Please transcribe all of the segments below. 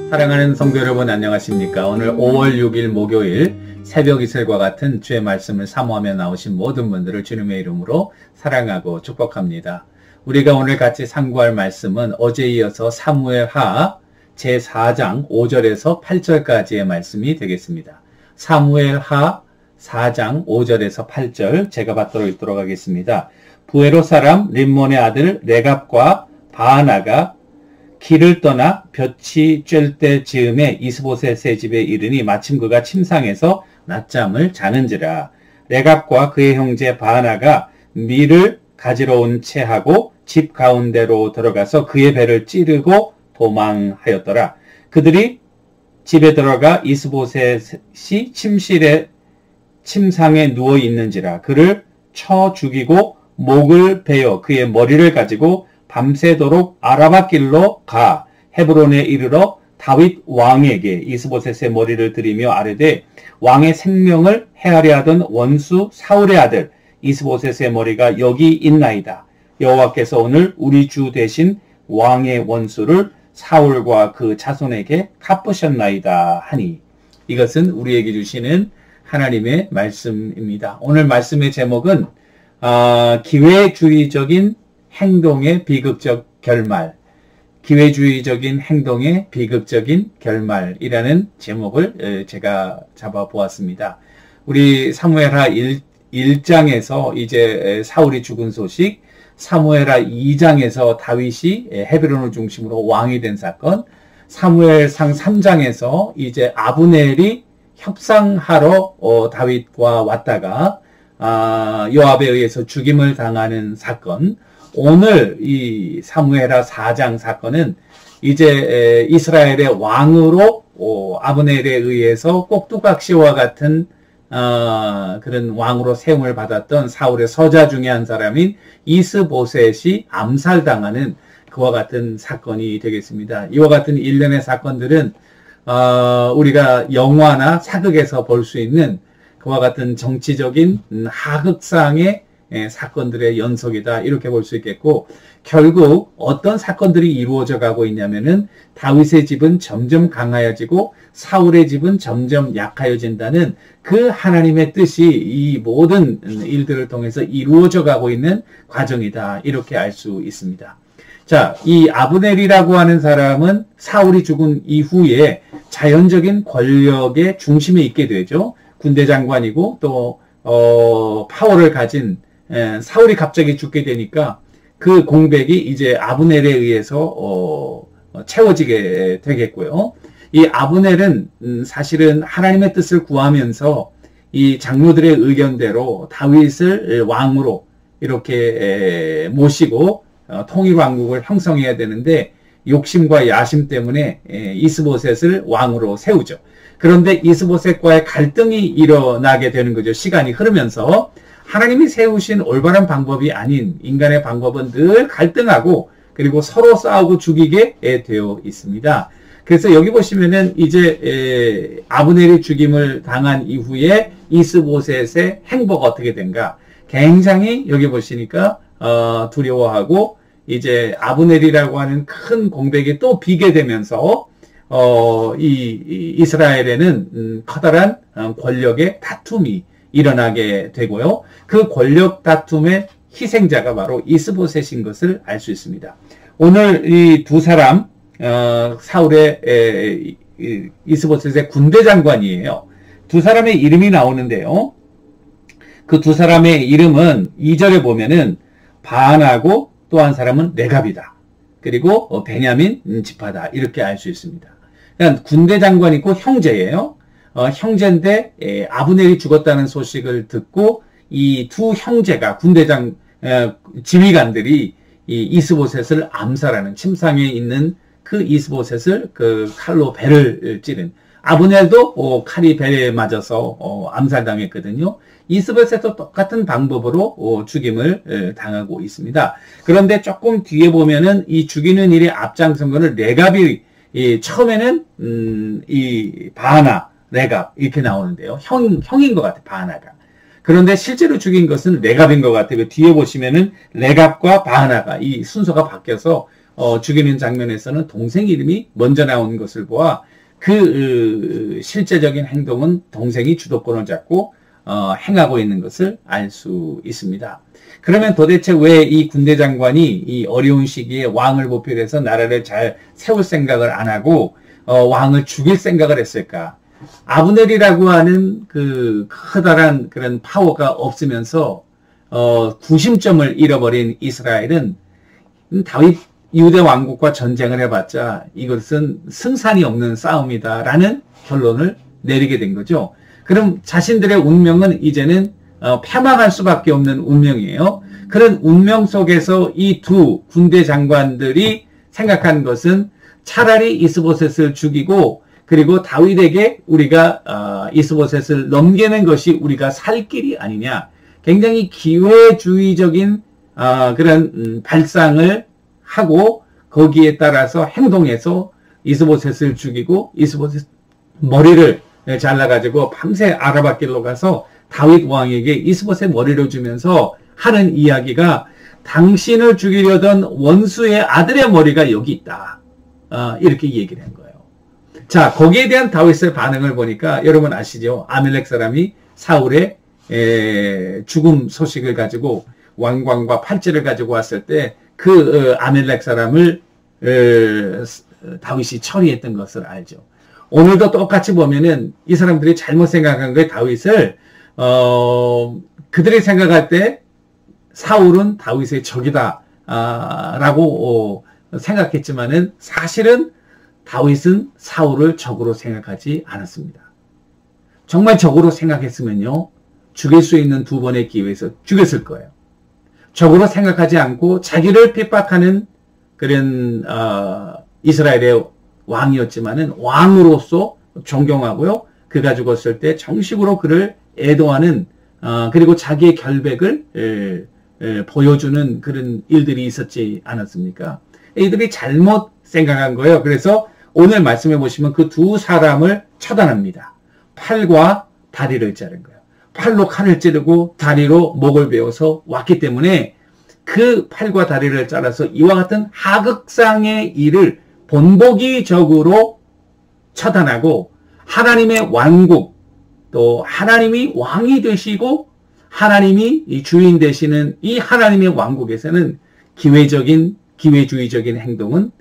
사랑하는 성도 여러분 안녕하십니까? 오늘 5월 6일 목요일 새벽 이슬과 같은 주의 말씀을 사모하며 나오신 모든 분들을 주님의 이름으로 사랑하고 축복합니다. 우리가 오늘 같이 상고할 말씀은 어제 이어서 사무엘하 제4장 5절에서 8절까지의 말씀이 되겠습니다. 사무엘하 4장 5절에서 8절 제가 받도록 읽도록 하겠습니다. 부에롯 사람 림몬의 아들 레갑과 바하나가 길을 떠나 볕이 쬐을 때 즈음에 이스보셋의 집에 이르니 마침 그가 침상에서 낮잠을 자는지라. 레갑과 그의 형제 바하나가 밀을 가지러 온 채 하고 집 가운데로 들어가서 그의 배를 찌르고 도망하였더라. 그들이 집에 들어가 이스보셋이 침상에 누워 있는지라. 그를 쳐 죽이고 목을 베어 그의 머리를 가지고 밤새도록 아라바 길로 가 헤브론에 이르러 다윗 왕에게 이스보셋의 머리를 들이며 아뢰되 왕의 생명을 해하려 하던 원수 사울의 아들 이스보셋의 머리가 여기 있나이다. 여호와께서 오늘 우리 주 대신 왕의 원수를 사울과 그 자손에게 갚으셨나이다 하니. 이것은 우리에게 주시는 하나님의 말씀입니다. 오늘 말씀의 제목은 기회주의적인 행동의 비극적 결말, 기회주의적인 행동의 비극적인 결말이라는 제목을 제가 잡아보았습니다. 우리 사무엘하 1장에서 이제 사울이 죽은 소식, 사무엘하 2장에서 다윗이 헤브론을 중심으로 왕이 된 사건, 사무엘상 3장에서 이제 아브넬이 협상하러 다윗과 왔다가 요압에 의해서 죽임을 당하는 사건, 오늘 이 사무엘하 4장 사건은 이제 이스라엘의 왕으로 아브넬에 의해서 꼭두각시와 같은 그런 왕으로 세움을 받았던 사울의 서자 중에 한 사람인 이스보셋이 암살당하는 그와 같은 사건이 되겠습니다. 이와 같은 일련의 사건들은 우리가 영화나 사극에서 볼 수 있는 그와 같은 정치적인 하극상의 사건들의 연속이다, 이렇게 볼 수 있겠고, 결국 어떤 사건들이 이루어져 가고 있냐면은 다윗의 집은 점점 강하여지고 사울의 집은 점점 약하여진다는 그 하나님의 뜻이 이 모든 일들을 통해서 이루어져 가고 있는 과정이다, 이렇게 알 수 있습니다. 자, 이 아브넬이라고 하는 사람은 사울이 죽은 이후에 자연적인 권력의 중심에 있게 되죠. 군대 장관이고 또 파워를 가진 사울이 갑자기 죽게 되니까 그 공백이 이제 아브넬에 의해서 채워지게 되겠고요. 이 아브넬은 사실은 하나님의 뜻을 구하면서 이 장로들의 의견대로 다윗을 왕으로 이렇게 모시고 통일왕국을 형성해야 되는데 욕심과 야심 때문에 이스보셋을 왕으로 세우죠. 그런데 이스보셋과의 갈등이 일어나게 되는 거죠. 시간이 흐르면서 하나님이 세우신 올바른 방법이 아닌 인간의 방법은 늘 갈등하고 그리고 서로 싸우고 죽이게 되어 있습니다. 그래서 여기 보시면은 이제 아브넬이 죽임을 당한 이후에 이스보셋의 행보가 어떻게 된가, 굉장히 여기 보시니까 두려워하고 이제 아브넬이라고 하는 큰 공백이 또 비게 되면서 이 이스라엘에는 커다란 권력의 다툼이 일어나게 되고요. 그 권력 다툼의 희생자가 바로 이스보셋인 것을 알 수 있습니다. 오늘 이 두 사람, 사울의 이스보셋의 군대 장관이에요. 두 사람의 이름이 나오는데요. 그 두 사람의 이름은 2절에 보면은 바하나고 또 한 사람은 레갑이다. 그리고 베냐민 지파다, 이렇게 알 수 있습니다. 그러니까 군대 장관이 있고 형제예요. 형제인데 아브넬이 죽었다는 소식을 듣고 이 두 형제가 지휘관들이 이 이스보셋을 암살하는, 침상에 있는 그 이스보셋을 그 칼로 배를 찌른, 아브넬도 칼이 배에 맞아서 암살당했거든요. 이스보셋도 똑같은 방법으로 죽임을 당하고 있습니다. 그런데 조금 뒤에 보면은 이 죽이는 일에 앞장선 거는 레갑이, 처음에는 이 바하나, 레갑 이렇게 나오는데요. 형인 것 같아요, 바하나가. 그런데 실제로 죽인 것은 레갑인 것 같아요. 뒤에 보시면은 레갑과 바하나가 이 순서가 바뀌어서 죽이는 장면에서는 동생 이름이 먼저 나오는 것을 보아 실제적인 행동은 동생이 주도권을 잡고 행하고 있는 것을 알 수 있습니다. 그러면 도대체 왜 이 군대 장관이 이 어려운 시기에 왕을 보필해서 나라를 잘 세울 생각을 안 하고 왕을 죽일 생각을 했을까? 아브넬이라고 하는 그 커다란 그런 파워가 없으면서 구심점을 잃어버린 이스라엘은 다윗 유대 왕국과 전쟁을 해봤자 이것은 승산이 없는 싸움이다라는 결론을 내리게 된 거죠. 그럼 자신들의 운명은 이제는 패망할 수밖에 없는 운명이에요. 그런 운명 속에서 이 두 군대 장관들이 생각한 것은 차라리 이스보셋을 죽이고 그리고 다윗에게 우리가 이스보셋을 넘기는 것이 우리가 살 길이 아니냐. 굉장히 기회주의적인 그런 발상을 하고 거기에 따라서 행동해서 이스보셋을 죽이고 이스보셋 머리를 잘라가지고 밤새 아라밧길로 가서 다윗 왕에게 이스보셋 머리를 주면서 하는 이야기가 당신을 죽이려던 원수의 아들의 머리가 여기 있다. 이렇게 얘기를 한 거예요. 자, 거기에 대한 다윗의 반응을 보니까 여러분 아시죠? 아멜렉 사람이 사울의 죽음 소식을 가지고 왕관과 팔찌를 가지고 왔을 때 그 아멜렉 사람을 다윗이 처리했던 것을 알죠. 오늘도 똑같이 보면은 이 사람들이 잘못 생각한 거예요. 다윗을 그들이 생각할 때 사울은 다윗의 적이다 라고 생각했지만은 사실은 다윗은 사울을 적으로 생각하지 않았습니다. 정말 적으로 생각했으면요 죽일 수 있는 두 번의 기회에서 죽였을 거예요. 적으로 생각하지 않고 자기를 핍박하는 그런 이스라엘의 왕이었지만은 왕으로서 존경하고요. 그가 죽었을 때 정식으로 그를 애도하는 그리고 자기의 결백을 보여주는 그런 일들이 있었지 않았습니까? 이들이 잘못 생각한 거예요. 그래서 오늘 말씀해 보시면 그 두 사람을 처단합니다. 팔과 다리를 자른 거예요. 팔로 칼을 찌르고 다리로 목을 베어서 왔기 때문에 그 팔과 다리를 잘라서 이와 같은 하극상의 일을 본보기적으로 처단하고 하나님의 왕국 또 하나님이 왕이 되시고 하나님이 이 주인 되시는 이 하나님의 왕국에서는 기회주의적인 행동은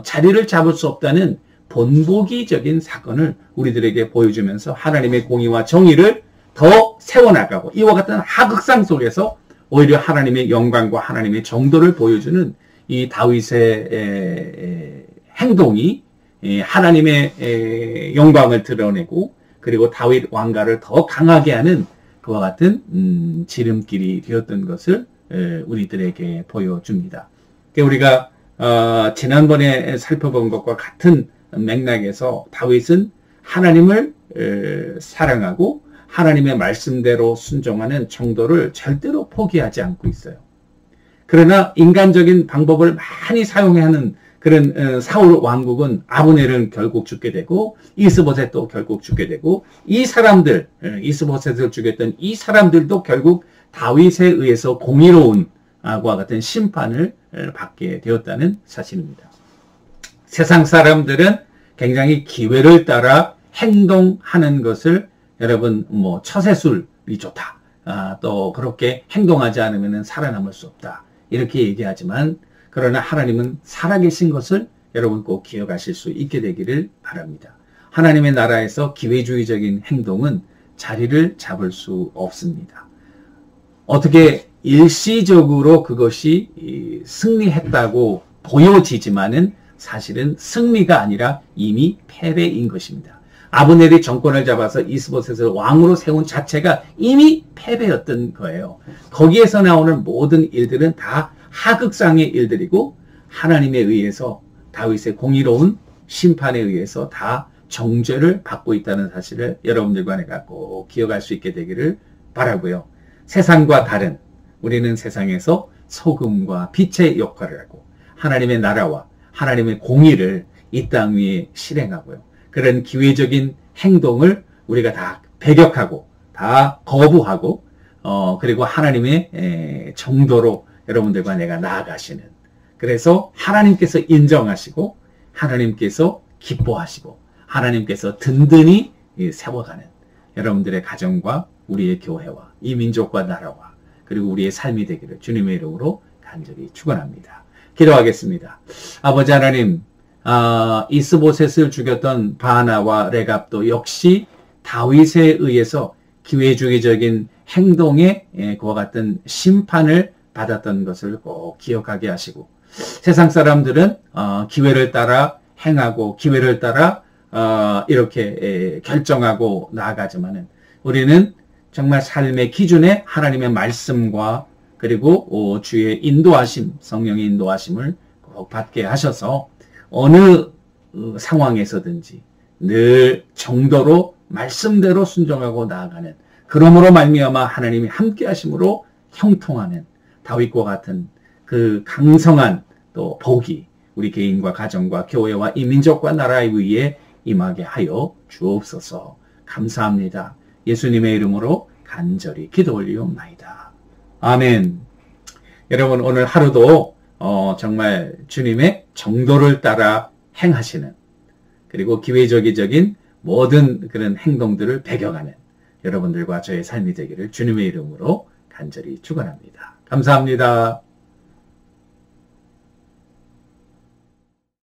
자리를 잡을 수 없다는 본보기적인 사건을 우리들에게 보여주면서 하나님의 공의와 정의를 더 세워나가고 이와 같은 하극상 속에서 오히려 하나님의 영광과 하나님의 정도를 보여주는 이 다윗의 행동이 하나님의 영광을 드러내고 그리고 다윗 왕가를 더 강하게 하는 그와 같은 지름길이 되었던 것을 우리들에게 보여줍니다. 우리가 지난번에 살펴본 것과 같은 맥락에서 다윗은 하나님을 사랑하고 하나님의 말씀대로 순종하는 정도를 절대로 포기하지 않고 있어요. 그러나 인간적인 방법을 많이 사용하는 그런 사울 왕국은 아브넬은 결국 죽게 되고 이스보셋도 결국 죽게 되고 이 사람들 이스보셋을 죽였던 이 사람들도 결국 다윗에 의해서 공의로운 과 같은 심판을 받게 되었다는 사실입니다. 세상 사람들은 굉장히 기회를 따라 행동하는 것을 여러분 처세술이 좋다. 또 그렇게 행동하지 않으면 살아남을 수 없다. 이렇게 얘기하지만 그러나 하나님은 살아계신 것을 여러분 꼭 기억하실 수 있게 되기를 바랍니다. 하나님의 나라에서 기회주의적인 행동은 자리를 잡을 수 없습니다. 어떻게 일시적으로 그것이 승리했다고 보여지지만은 사실은 승리가 아니라 이미 패배인 것입니다. 아브넬이 정권을 잡아서 이스보셋을 왕으로 세운 자체가 이미 패배였던 거예요. 거기에서 나오는 모든 일들은 다 하극상의 일들이고 하나님에 의해서 다윗의 공의로운 심판에 의해서 다 정죄를 받고 있다는 사실을 여러분들과 내가 꼭 기억할 수 있게 되기를 바라고요. 세상과 다른 우리는 세상에서 소금과 빛의 역할을 하고 하나님의 나라와 하나님의 공의를 이 땅 위에 실행하고요. 그런 기회적인 행동을 우리가 다 배격하고 다 거부하고 그리고 하나님의 정도로 여러분들과 내가 나아가시는 그래서 하나님께서 인정하시고 하나님께서 기뻐하시고 하나님께서 든든히 세워가는 여러분들의 가정과 우리의 교회와 이 민족과 나라와 그리고 우리의 삶이 되기를 주님의 이름으로 간절히 축원합니다. 기도하겠습니다. 아버지 하나님, 이스보셋을 죽였던 바나와 레갑도 역시 다윗에 의해서 기회주의적인 행동에 그와 같은 심판을 받았던 것을 꼭 기억하게 하시고 세상 사람들은 기회를 따라 행하고 기회를 따라 이렇게 결정하고 나아가지만은 우리는 정말 삶의 기준에 하나님의 말씀과 그리고 주의 인도하심, 성령의 인도하심을 꼭 받게 하셔서 어느 상황에서든지 늘 정도로 말씀대로 순종하고 나아가는 그러므로 말미암아 하나님이 함께 하심으로 형통하는 다윗과 같은 그 강성한 또 복이 우리 개인과 가정과 교회와 이 민족과 나라의 위에 임하게 하여 주옵소서. 감사합니다. 예수님의 이름으로 간절히 기도 올리옵나이다. 아멘. 여러분 오늘 하루도 정말 주님의 정도를 따라 행하시는 그리고 기회주의적인 모든 그런 행동들을 배경하는 여러분들과 저의 삶이 되기를 주님의 이름으로 간절히 축원합니다. 감사합니다.